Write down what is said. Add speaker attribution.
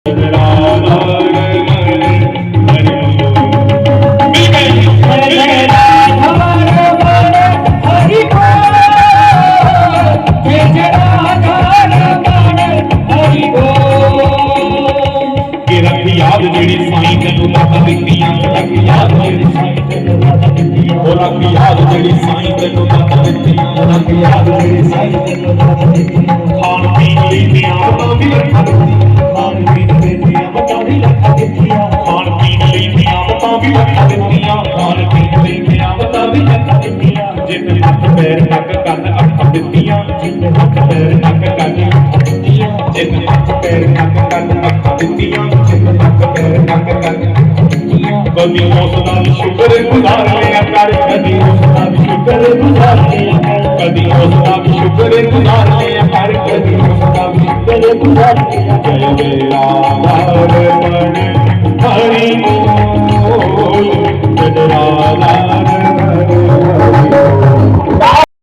Speaker 1: याद जेड़ी साईं तैनूं दाता दित्तियां रख याद जेड़ी साईं तैनूं दाता दित्तियां ओ रख याद जेड़ी साईं तैनूं दाता दित्तियां रख याद जेड़ी साईं तैनूं दाता दित्तियां खान पीन लई नियामतां भी रखा दित्तियां खान पीन लई नियामतां भी रखा दित्तियां खान पीन लई नियामतां भी रखा दित्तियां खान पीन लई नियामतां भी रखा दित्तियां जित हथ पैर नक कंन अखां दित्तियां जित हथ पैर नक कंन अखां दित्तियां जित हथ पैर नक कंन अखां दित्तियां कदी उसदा भी शुक्र गुजार लिया कर कदी उसदा भी शुक्र गुजार लिया कर कदी उसदा भी शुक्र गुजार लिया कर कदी उसदा भी शुक्र गुजार लिया जय जय राम